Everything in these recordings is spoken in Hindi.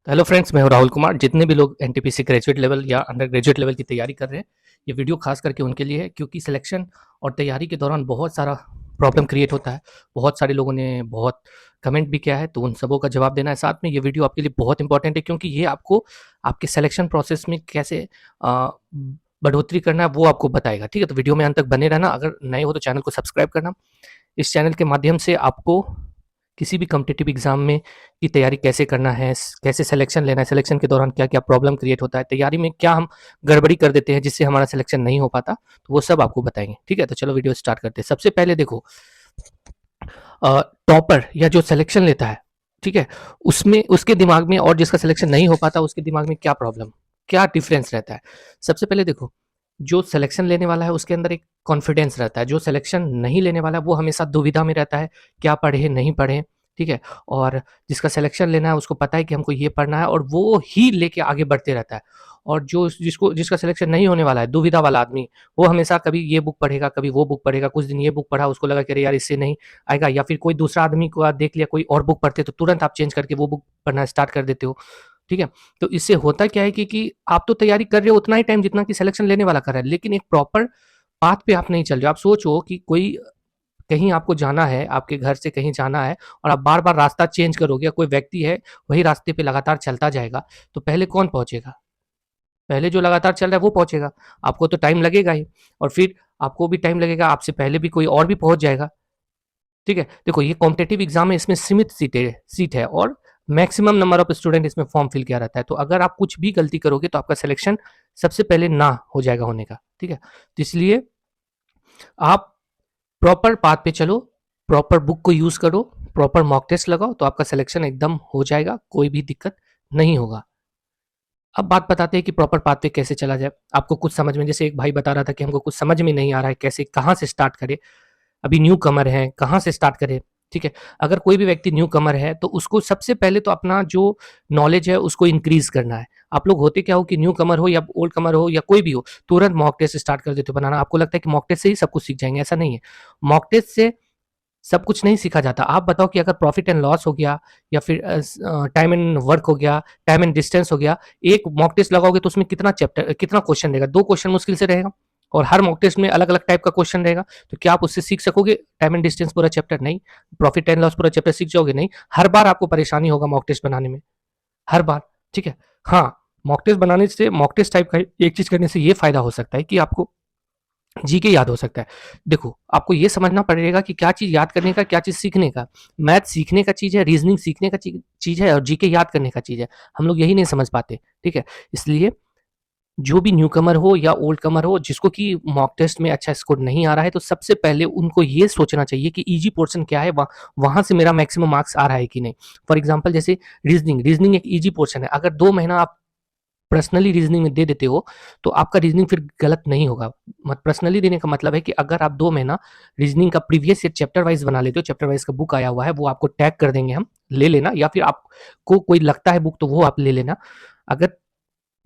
तो हेलो फ्रेंड्स, मैं हूं राहुल कुमार। जितने भी लोग एनटीपीसी ग्रेजुएट लेवल या अंडर ग्रेजुएट लेवल की तैयारी कर रहे हैं, ये वीडियो खास करके उनके लिए है, क्योंकि सिलेक्शन और तैयारी के दौरान बहुत सारा प्रॉब्लम क्रिएट होता है। बहुत सारे लोगों ने बहुत कमेंट भी किया है, तो उन सबों का जवाब देना है। साथ में ये वीडियो आपके लिए बहुत इंपॉर्टेंट है, क्योंकि ये आपको आपके सिलेक्शन प्रोसेस में कैसे बढ़ोतरी करना है वो आपको बताएगा। ठीक है, तो वीडियो में अंत तक बने रहना। अगर नए हो तो चैनल को सब्सक्राइब करना। इस चैनल के माध्यम से आपको किसी भी कॉम्पिटिटिव एग्जाम में की तैयारी कैसे करना है, कैसे सिलेक्शन लेना है, सिलेक्शन के दौरान क्या क्या प्रॉब्लम क्रिएट होता है, तैयारी में क्या हम गड़बड़ी कर देते हैं जिससे हमारा सिलेक्शन नहीं हो पाता, तो वो सब आपको बताएंगे। ठीक है, तो चलो वीडियो स्टार्ट करते हैं। सबसे पहले देखो, टॉपर या जो सिलेक्शन लेता है, ठीक है, उसमें उसके दिमाग में और जिसका सिलेक्शन नहीं हो पाता उसके दिमाग में क्या प्रॉब्लम, क्या डिफरेंस रहता है। सबसे पहले देखो, जो सिलेक्शन लेने वाला है उसके अंदर एक कॉन्फिडेंस रहता है। जो सिलेक्शन नहीं लेने वाला है वो हमेशा दुविधा में रहता है, क्या पढ़े नहीं पढ़े। ठीक है, और जिसका सिलेक्शन लेना है उसको पता है कि हमको ये पढ़ना है और वो ही लेके आगे बढ़ते रहता है। और जो जिसका सिलेक्शन नहीं होने वाला है, दुविधा वाला आदमी, वो हमेशा कभी ये बुक पढ़ेगा कभी वो बुक पढ़ेगा। कुछ दिन ये बुक पढ़ा, उसको लगा कि अरे यार इससे नहीं आएगा, या फिर कोई दूसरा आदमी को देख लिया कोई और बुक पढ़ते, तो तुरंत आप चेंज करके वो बुक पढ़ना स्टार्ट कर देते हो। ठीक है, तो इससे होता क्या है कि आप तो तैयारी कर रहे हो उतना ही टाइम जितना कि सिलेक्शन लेने वाला कर रहा है, लेकिन एक प्रॉपर पाथ पे आप नहीं चल रहे हो। आप सोचो कि कोई कहीं आपको जाना है, आपके घर से कहीं जाना है और आप बार बार रास्ता चेंज करोगे, या कोई व्यक्ति है वही रास्ते पे लगातार चलता जाएगा, तो पहले कौन पहुंचेगा? पहले जो लगातार चल रहा है वो पहुंचेगा। आपको तो टाइम लगेगा ही, और फिर आपको भी टाइम लगेगा, आपसे पहले भी कोई और भी पहुंच जाएगा। ठीक है, देखो ये कॉम्पिटेटिव एग्जाम है, इसमें सीमित सीट है और मैक्सिमम नंबर ऑफ स्टूडेंट इसमें फॉर्म फिल किया रहता है। तो अगर आप कुछ भी गलती करोगे तो आपका सिलेक्शन सबसे पहले ना हो जाएगा होने का। ठीक है, तो इसलिए आप प्रॉपर पाथ पे चलो, प्रॉपर बुक को यूज करो, प्रॉपर मॉक टेस्ट लगाओ, तो आपका सिलेक्शन एकदम हो जाएगा, कोई भी दिक्कत नहीं होगा। अब बात बताते हैं कि प्रॉपर पाथ पे कैसे चला जाए। आपको कुछ समझ में, जैसे एक भाई बता रहा था कि हमको कुछ समझ में नहीं आ रहा है, कैसे कहाँ से स्टार्ट करें, अभी न्यू कमर है, कहाँ से स्टार्ट करें। ठीक है, अगर कोई भी व्यक्ति न्यू कमर है तो उसको सबसे पहले तो अपना जो नॉलेज है उसको इंक्रीज करना है। आप लोग होते क्या हो कि न्यू कमर हो या ओल्ड कमर हो या कोई भी हो, तुरंत मॉक टेस्ट स्टार्ट कर देते हो बनाना। आपको लगता है कि मॉक टेस्ट से ही सब कुछ सीख जाएंगे, ऐसा नहीं है। मॉक टेस्ट से सब कुछ नहीं सीखा जाता। आप बताओ कि अगर प्रॉफिट एंड लॉस हो गया, या फिर टाइम एंड वर्क हो गया, टाइम एंड डिस्टेंस हो गया, एक मॉक टेस्ट लगाओगे तो उसमें कितना चैप्टर, कितना क्वेश्चन रहेगा? 2 क्वेश्चन मुश्किल से रहेगा, और हर मॉक टेस्ट में अलग अलग टाइप का क्वेश्चन रहेगा। तो क्या आप उससे सीख सकोगे टाइम एंड डिस्टेंस पूरा चैप्टर? नहीं। प्रॉफिट एंड लॉस पूरा चैप्टर सीख जाओगे? नहीं। हर बार आपको परेशानी होगा मॉक टेस्ट बनाने में, हर बार। ठीक है, हाँ, मॉक टेस्ट बनाने से, मॉक टेस्ट टाइप का एक चीज करने से ये फायदा हो सकता है कि आपको जीके याद हो सकता है। देखो, आपको ये समझना पड़ेगा कि क्या चीज़ याद करने का, क्या चीज़ सीखने का। मैथ सीखने का चीज़ है, रीजनिंग सीखने का चीज़ है, और जीके याद करने का चीज़ है। हम लोग यही नहीं समझ पाते। ठीक है, इसलिए जो भी न्यू कमर हो या ओल्ड कमर हो, जिसको कि मॉक टेस्ट में अच्छा स्कोर नहीं आ रहा है, तो सबसे पहले उनको ये सोचना चाहिए कि ईजी पोर्शन क्या है, वहाँ से मेरा मैक्सिमम मार्क्स आ रहा है कि नहीं। फॉर एग्जाम्पल जैसे रीजनिंग, रीजनिंग एक ईजी पोर्शन है। अगर 2 महीना आप पर्सनली रीजनिंग में दे देते हो तो आपका रीजनिंग फिर गलत नहीं होगा। पर्सनली देने का मतलब है कि अगर आप 2 महीना रीजनिंग का प्रीवियस ईयर चैप्टर वाइज बना लेते हो, चैप्टर वाइज का बुक आया हुआ है वो आपको टैग कर देंगे, हम ले लेना, या फिर आपको कोई लगता है बुक तो वो आप ले लेना। अगर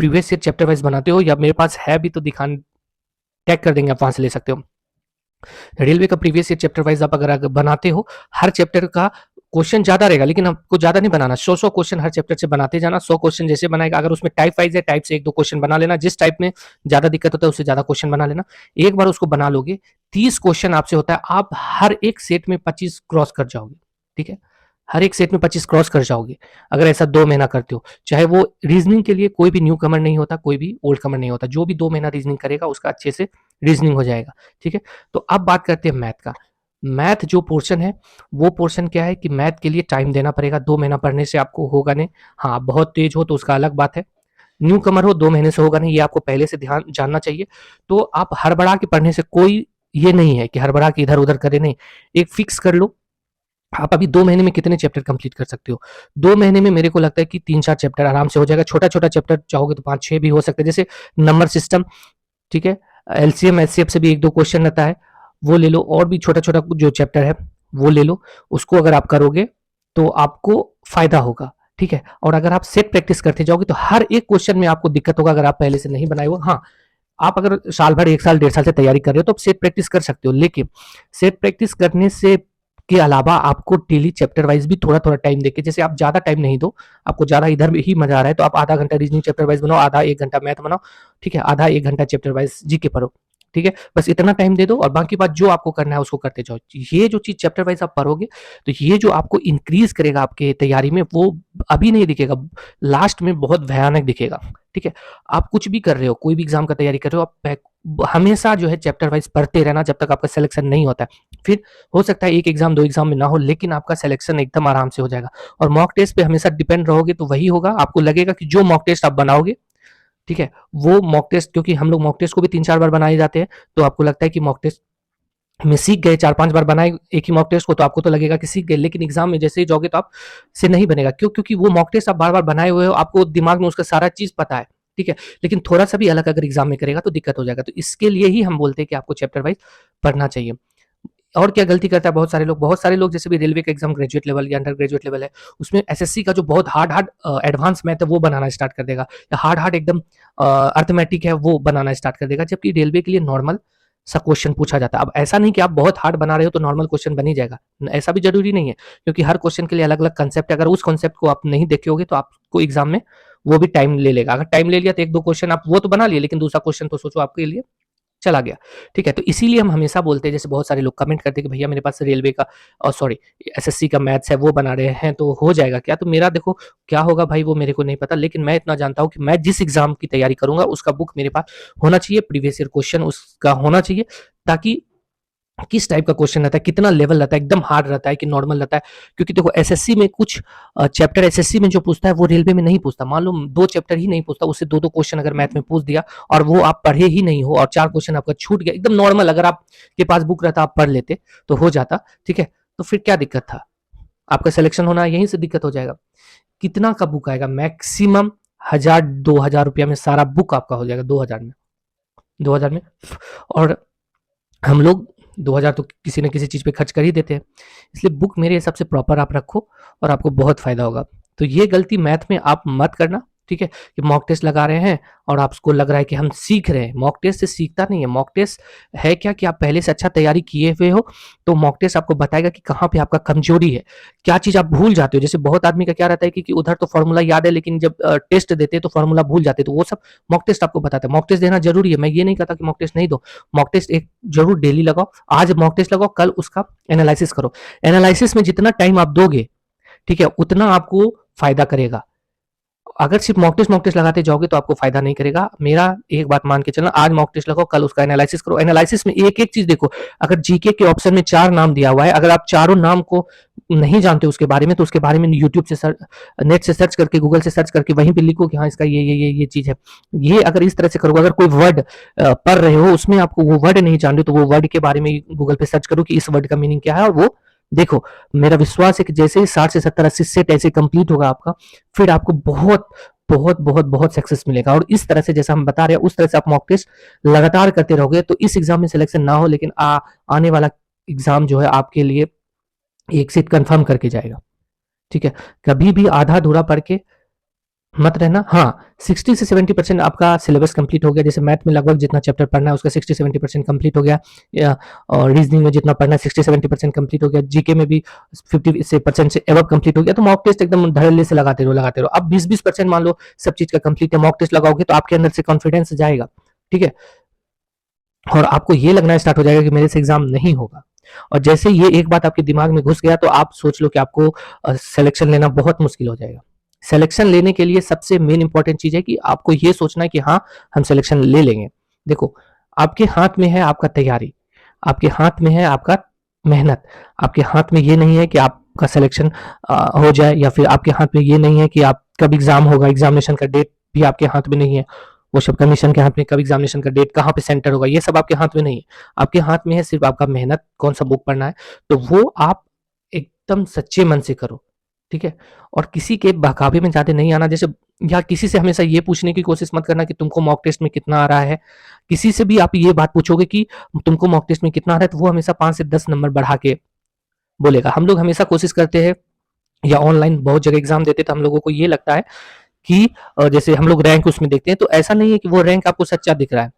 प्रीवियस ईयर चैप्टर वाइज बनाते हो, या मेरे पास है भी तो दिखान, टैग कर देंगे, आप वहां से ले सकते हो। रेलवे का प्रीवियस ईयर चैप्टर वाइज आप अगर बनाते हो, हर चैप्टर का क्वेश्चन ज्यादा रहेगा, लेकिन आपको ज्यादा नहीं बनाना। 100 क्वेश्चन हर चैप्टर से बनाते जाना। 100 क्वेश्चन जैसे बनाएगा, अगर उसमें टाइप वाइज है, टाइप से 1-2 क्वेश्चन बना लेना। जिस टाइप में ज्यादा दिक्कत होता है उससे ज्यादा क्वेश्चन बना लेना। एक बार उसको बना लोगे, 30 क्वेश्चन आपसे होता है, आप हर एक सेट में 25 क्रॉस कर जाओगे। ठीक है, हर एक सेट में 25 क्रॉस कर जाओगे अगर ऐसा 2 महीना करते हो। चाहे वो रीजनिंग के लिए कोई भी न्यू कमर नहीं होता, कोई भी ओल्ड कमर नहीं होता, जो भी 2 महीना रीजनिंग करेगा उसका अच्छे से रीजनिंग हो जाएगा। ठीक है, तो अब बात करते हैं मैथ का। मैथ जो पोर्शन है, वो पोर्शन क्या है कि मैथ के लिए टाइम देना पड़ेगा। 2 महीना पढ़ने से आपको होगा नहीं। हाँ, आप बहुत तेज हो तो उसका अलग बात है। न्यू कमर हो, 2 महीने से होगा नहीं, ये आपको पहले से ध्यान जानना चाहिए। तो आप हड़बड़ा के पढ़ने से कोई ये नहीं है कि हड़बड़ा के इधर उधर करे, नहीं। एक फिक्स कर लो, आप अभी 2 महीने में कितने चैप्टर कंप्लीट कर सकते हो। 2 महीने में मेरे को लगता है कि 3-4 चैप्टर आराम से हो जाएगा। छोटा छोटा चैप्टर चाहोगे तो 5-6 भी हो सकते हैं, जैसे नंबर सिस्टम। ठीक है, एलसीएम एचसीएफ से भी 1-2 क्वेश्चन रहता है, वो ले लो। और भी छोटा छोटा जो चैप्टर है वो ले लो। उसको अगर आप करोगे तो आपको फायदा होगा। ठीक है, और अगर आप सेट प्रैक्टिस करते जाओगे तो हर एक क्वेश्चन में आपको दिक्कत होगा अगर आप पहले से नहीं बनाए हो। हाँ, आप अगर साल भर, 1 साल, 1.5 साल से तैयारी कर रहे हो तो आप सेट प्रैक्टिस कर सकते हो, लेकिन सेट प्रैक्टिस करने से के अलावा आपको डेली चैप्टर वाइज भी थोड़ा थोड़ा टाइम देके, जैसे आप ज़्यादा टाइम नहीं दो, आपको ज़्यादा इधर ही मजा आ रहा है तो आप आधा घंटा रीजनिंग चैप्टर वाइज बनाओ, आधा 1 घंटा मैथ बनाओ, ठीक है, आधा 1 घंटा चैप्टर वाइज जीके पढ़ो, ठीक है, बस इतना टाइम दे दो और बाकी बात जो आपको करना है उसको करते जाओ। ये जो चीज चैप्टर वाइज आप पढ़ोगे तो ये जो आपको इंक्रीज करेगा आपके तैयारी में, वो अभी नहीं दिखेगा, लास्ट में बहुत भयानक दिखेगा, ठीक है। आप कुछ भी कर रहे हो, कोई भी एग्जाम का तैयारी कर रहे हो, आप हमेशा जो है चैप्टर वाइज पढ़ते रहना जब तक आपका सिलेक्शन नहीं होता है। फिर हो सकता है 1 एग्जाम 2 एग्जाम में ना हो, लेकिन आपका सिलेक्शन एकदम आराम से हो जाएगा। और मॉक टेस्ट पे हमेशा डिपेंड रहोगे तो वही होगा, आपको लगेगा कि जो मॉक टेस्ट आप बनाओगे, ठीक है, वो मॉक टेस्ट, क्योंकि हम लोग मॉक टेस्ट को भी 3-4 बार बनाए जाते हैं, तो आपको लगता है कि मॉक टेस्ट में सीख गए, 4-5 बार बनाए एक ही मॉक टेस्ट को, तो आपको तो लगेगा कि सीख गए, लेकिन एग्जाम में जैसे ही जाओगे तो आप से नहीं बनेगा। क्यों? क्योंकि वो मॉक टेस्ट आप बार बार बनाए हुए हो, आपको दिमाग में उसका सारा चीज पता है, ठीक है, लेकिन थोड़ा सा भी अलग अगर एग्जाम में करेगा तो दिक्कत हो जाएगा। तो इसके लिए ही हम बोलते हैं कि आपको चैप्टर वाइज पढ़ना चाहिए। और क्या गलती करता है बहुत सारे लोग, जैसे भी रेलवे का एग्जाम ग्रेजुएट लेवल या अंडर ग्रेजुएट लेवल है, उसमें एसएससी का जो बहुत हार्ड हार्ड एडवांस मैथ है वो बनाना स्टार्ट कर देगा, या हार्ड हार्ड एकदम अर्थमेटिक है वो बनाना स्टार्ट कर देगा, जबकि रेलवे के लिए नॉर्मल सा क्वेश्चन पूछा जाता है। अब ऐसा नहीं कि आप बहुत हार्ड बना रहे हो तो नॉर्मल क्वेश्चन बन ही जाएगा, ऐसा भी जरूरी नहीं है, क्योंकि हर क्वेश्चन के लिए अलग अलग कंसेप्ट है। अगर उस कंसेप्ट को आप नहीं देखे होगे तो आपको एग्जाम में वो भी टाइम ले लेगा। अगर टाइम ले लिया तो 1-2 क्वेश्चन आप वो तो बना लिए, लेकिन दूसरा क्वेश्चन तो सोचो आपके लिए चला गया, ठीक है। तो इसीलिए हम हमेशा बोलते हैं, जैसे बहुत सारे लोग कमेंट करते हैं कि भैया मेरे पास रेलवे का सॉरी एसएससी का मैथ्स है वो बना रहे हैं तो हो जाएगा क्या? तो मेरा देखो क्या होगा भाई वो मेरे को नहीं पता, लेकिन मैं इतना जानता हूँ कि मैं जिस एग्जाम की तैयारी करूंगा उसका बुक मेरे पास होना चाहिए, प्रीवियस ईयर क्वेश्चन उसका होना चाहिए, ताकि किस टाइप का क्वेश्चन रहता है, कितना लेवल रहता है, एकदम हार्ड रहता है कि नॉर्मल रहता है। क्योंकि देखो एसएससी में कुछ चैप्टर एसएससी में जो पूछता है वो रेलवे में नहीं पूछता। मान लो 2 चैप्टर ही नहीं पूछता, उससे 2-2 क्वेश्चन अगर मैथ में पूछ दिया और वो आप पढ़े ही नहीं हो और 4 क्वेश्चन आपका छूट गया, एकदम नॉर्मल अगर आपके पास बुक रहता आप पढ़ लेते तो हो जाता, ठीक है। तो फिर क्या दिक्कत था? आपका सिलेक्शन होना यहीं से दिक्कत हो जाएगा। कितना का बुक आएगा? मैक्सिमम 1000-2000 रुपया में सारा बुक आपका हो जाएगा, 2000 में। और हम लोग 2000 तो किसी न किसी चीज़ पे खर्च कर ही देते हैं, इसलिए बुक मेरे हिसाब से प्रॉपर आप रखो और आपको बहुत फ़ायदा होगा। तो ये गलती मैथ में आप मत करना, ठीक है, कि मॉक टेस्ट लगा रहे हैं और आपको लग रहा है कि हम सीख रहे हैं। मॉक टेस्ट से सीखता नहीं है, मॉक टेस्ट है क्या कि आप पहले से अच्छा तैयारी किए हुए हो, तो मॉक टेस्ट आपको बताएगा कि कहाँ पे आपका कमजोरी है, क्या चीज़ आप भूल जाते हो। जैसे बहुत आदमी का क्या रहता है कि उधर तो फॉर्मूला याद है, लेकिन जब टेस्ट देते हैं तो फॉर्मूला भूल जाते हैं, तो वो सब मॉक टेस्ट आपको बताता है। मॉक टेस्ट देना जरूरी है, मैं ये नहीं कहता कि मॉक टेस्ट नहीं दो, मॉक टेस्ट एक जरूर डेली लगाओ, आज मॉक टेस्ट लगाओ, कल उसका एनालिसिस करो। एनालिसिस में जितना टाइम आप दोगे, ठीक है, उतना आपको फायदा करेगा। अगर सिर्फ मॉक टेस्ट लगाते जाओगे तो आपको फायदा नहीं करेगा। मेरा एक बात मान के चलना, आज मॉक टेस्ट लगाओ, कल उसका एनालिसिस करो। एनालिसिस में एक एक चीज देखो, अगर जीके के ऑप्शन में 4 नाम दिया हुआ है, अगर आप चारों नाम को नहीं जानते उसके बारे में, तो उसके बारे में यूट्यूब से नेट से सर्च करके, गूगल से सर्च करके वहीं पे लिखो कि हाँ इसका ये चीज है। ये अगर इस तरह से करोगे, अगर कोई वर्ड पढ़ रहे हो उसमें आपको वो वर्ड नहीं जान रहे तो वो वर्ड के बारे में गूगल पे सर्च करो कि इस वर्ड का मीनिंग क्या है, और वो देखो। मेरा विश्वास है कि जैसे ही 60 से 70 80 सेट ऐसे कंप्लीट होगा आपका, फिर आपको बहुत बहुत बहुत बहुत सक्सेस मिलेगा। और इस तरह से जैसा हम बता रहे हैं उस तरह से आप मॉक टेस्ट लगातार करते रहोगे तो इस एग्जाम में सिलेक्शन ना हो, लेकिन आने वाला एग्जाम जो है आपके लिए एक सीट कंफर्म करके जाएगा, ठीक है। कभी भी आधा अधूरा पढ़ के मत रहना। हाँ, 60 से 70% आपका सिलेबस कंप्लीट हो गया। जैसे मैथ में लगभग जितना चैप्टर पढ़ना है उसका 60-70% कंप्लीट हो गया, और रीजनिंग में जितना पढ़ना है 60-70% कंप्लीट हो गया, जीके में भी 50% से एबव कंप्लीट हो गया, तो मॉक टेस्ट एकदम धड़ल्ले से लगाते रहो। अब 20-20% मान लो सब चीज का कंप्लीट है, मॉक टेस्ट लगाओगे तो आपके अंदर से कॉन्फिडेंस जाएगा, ठीक है, और आपको ये लगना स्टार्ट हो जाएगा कि मेरे से एग्जाम नहीं होगा। और जैसे ये एक बात आपके दिमाग में घुस गया तो आप सोच लो कि आपको सिलेक्शन लेना बहुत मुश्किल हो जाएगा। सिलेक्शन लेने के लिए सबसे मेन इंपॉर्टेंट चीज है कि आपको ये सोचना है कि हाँ हम सिलेक्शन ले लेंगे। देखो, आपके हाथ में है आपका तैयारी, आपके हाथ में है आपका मेहनत, आपके हाथ में ये नहीं है कि आपका सिलेक्शन हो जाए, या फिर आपके हाथ में ये नहीं है कि आप कब एग्जाम होगा, एग्जामिनेशन का डेट भी आपके हाथ में नहीं है। वो सब कमीशन के हाथ में, कब एग्जामिनेशन का डेट, कहाँ पे सेंटर होगा, ये सब आपके हाथ में नहीं है। आपके हाथ में है सिर्फ आपका मेहनत, कौन सा बुक पढ़ना है, तो वो आप एकदम सच्चे मन से करो, ठीक है। और किसी के बहकावे में ज्यादा नहीं आना, जैसे या किसी से हमेशा ये पूछने की कोशिश मत करना कि तुमको मॉक टेस्ट में कितना आ रहा है। किसी से भी आप ये बात पूछोगे कि तुमको मॉक टेस्ट में कितना आ रहा है, तो वो हमेशा 5 से 10 नंबर बढ़ा के बोलेगा। हम लोग हमेशा कोशिश करते हैं, या ऑनलाइन बहुत जगह एग्जाम देते तो हम लोगों को ये लगता है कि जैसे हम लोग रैंक उसमें देखते हैं, तो ऐसा नहीं है कि वो रैंक आपको सच्चा दिख रहा है,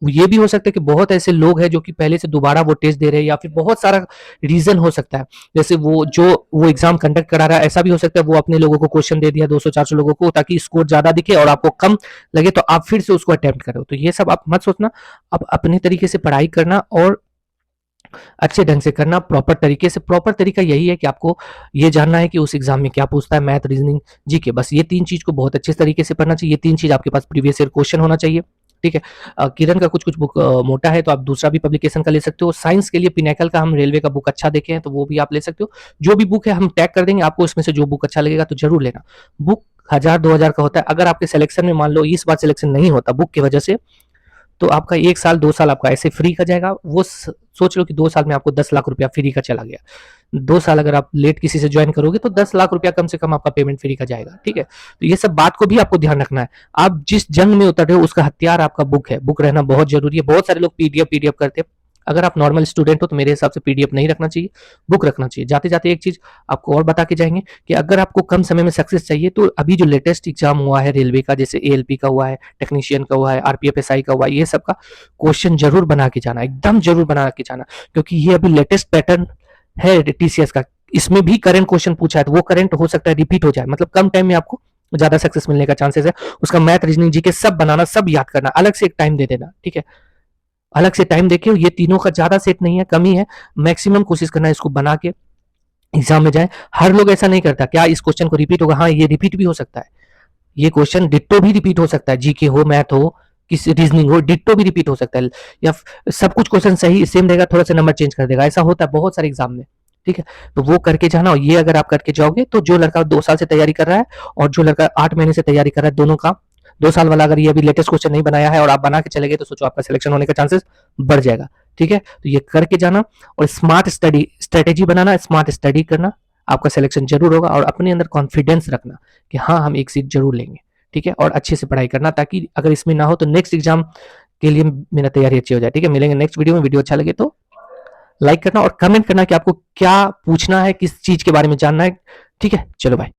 ये भी हो सकता है कि बहुत ऐसे लोग हैं जो कि पहले से दोबारा वो टेस्ट दे रहे हैं, या फिर बहुत सारा रीज़न हो सकता है। जैसे वो एग्ज़ाम कंडक्ट करा रहा है, ऐसा भी हो सकता है वो अपने लोगों को क्वेश्चन दे दिया 200-400 लोगों को, ताकि स्कोर ज़्यादा दिखे और आपको कम लगे, तो आप फिर से उसको अटेम्प्ट करो। तो ये सब आप मत सोचना, आप अपने तरीके से पढ़ाई करना और अच्छे ढंग से करना, प्रॉपर तरीके से। प्रॉपर तरीका यही है कि आपको ये जानना है कि उस एग्जाम में क्या पूछता है, मैथ, रीजनिंग, जीके, बस ये 3 चीज़ को बहुत अच्छे तरीके से पढ़ना चाहिए। ये 3 चीज़ आपके पास प्रीवियस ईयर क्वेश्चन होना चाहिए, ठीक है। किरण का कुछ-कुछ बुक मोटा है, तो आप दूसरा भी पब्लिकेशन का ले सकते हो। साइंस के लिए पिनेकल का हम रेलवे का बुक अच्छा देखे हैं, तो वो भी आप ले सकते हो। जो भी बुक है हम टैग कर देंगे, आपको इसमें से जो बुक अच्छा लगेगा तो ज़रूर लेना। बुक 1000-2000 का होता है। अगर आपके सिलेक्शन में मान लो इस बार सिलेक्शन नहीं होता बुक की वजह से, तो आपका 1 साल 2 साल आपका ऐसे फ्री का जाएगा। वो सोच लो कि 2 साल में आपको 10 लाख रुपया फ्री का चला गया। 2 साल अगर आप लेट किसी से ज्वाइन करोगे तो 10 लाख रुपया कम से कम आपका पेमेंट फ्री का जाएगा, ठीक है। तो ये सब बात को भी आपको ध्यान रखना है। आप जिस जंग में उतर रहे हो उसका हथियार आपका बुक है। बुक रहना बहुत जरूरी है। बहुत सारे लोग पीडीएफ करते हैं। अगर आप नॉर्मल स्टूडेंट हो तो मेरे हिसाब से पीडीएफ नहीं रखना चाहिए, बुक रखना चाहिए। जाते जाते एक चीज आपको और बता के जाएंगे कि अगर आपको कम समय में सक्सेस चाहिए तो अभी जो लेटेस्ट एग्जाम हुआ है रेलवे का, जैसे एएलपी का हुआ है, टेक्नीशियन का हुआ है, आरपीएफएसआई का हुआ है, ये सब का क्वेश्चन जरूर बना के जाना, एकदम जरूर बना के जाना, क्योंकि ये अभी लेटेस्ट पैटर्न है टीसीएस का। इसमें भी करंट क्वेश्चन पूछा है, तो वो करंट हो सकता है रिपीट हो जाए, मतलब कम टाइम में आपको ज्यादा सक्सेस मिलने का चांसेस है। उसका मैथ, रीजनिंग, जीके सब बनाना, सब याद करना, अलग से एक टाइम दे देना, ठीक है। अलग से टाइम देखिए, ये तीनों का ज्यादा सेट नहीं है, कमी है। मैक्सिमम कोशिश करना है इसको बना के एग्जाम में जाए। हर लोग ऐसा नहीं करता, क्या इस क्वेश्चन को रिपीट होगा? हाँ, ये रिपीट भी हो सकता है। ये क्वेश्चन डिट्टो भी रिपीट हो सकता है, जीके हो, मैथ हो, किसी रीजनिंग हो, डिट्टो भी रिपीट हो सकता है। या सब कुछ क्वेश्चन सही सेम रहेगा, थोड़ा सा नंबर चेंज कर देगा, ऐसा होता है बहुत सारे एग्जाम में, ठीक है। तो वो करके जाना, और ये अगर आप करके जाओगे तो जो लड़का 2 साल से तैयारी कर रहा है और जो लड़का 8 महीने से तैयारी कर रहा है, दोनों का 2 साल वाला अगर ये अभी लेटेस्ट क्वेश्चन नहीं बनाया है और आप बना के चले गए, तो सोचो आपका सिलेक्शन होने का चांसेस बढ़ जाएगा, ठीक है। तो ये करके जाना और स्मार्ट स्टडी स्ट्रेटेजी बनाना, स्मार्ट स्टडी करना, आपका सिलेक्शन जरूर होगा। और अपने अंदर कॉन्फिडेंस रखना कि हाँ, हम एक सीट जरूर लेंगे, ठीक है। और अच्छे से पढ़ाई करना, ताकि अगर इसमें ना हो तो नेक्स्ट एग्जाम के लिए मेरा तैयारी अच्छी हो जाए, ठीक है। मिलेंगे नेक्स्ट वीडियो में। वीडियो अच्छा लगे तो लाइक करना और कमेंट करना कि आपको क्या पूछना है, किस चीज के बारे में जानना है, ठीक है। चलो बाय।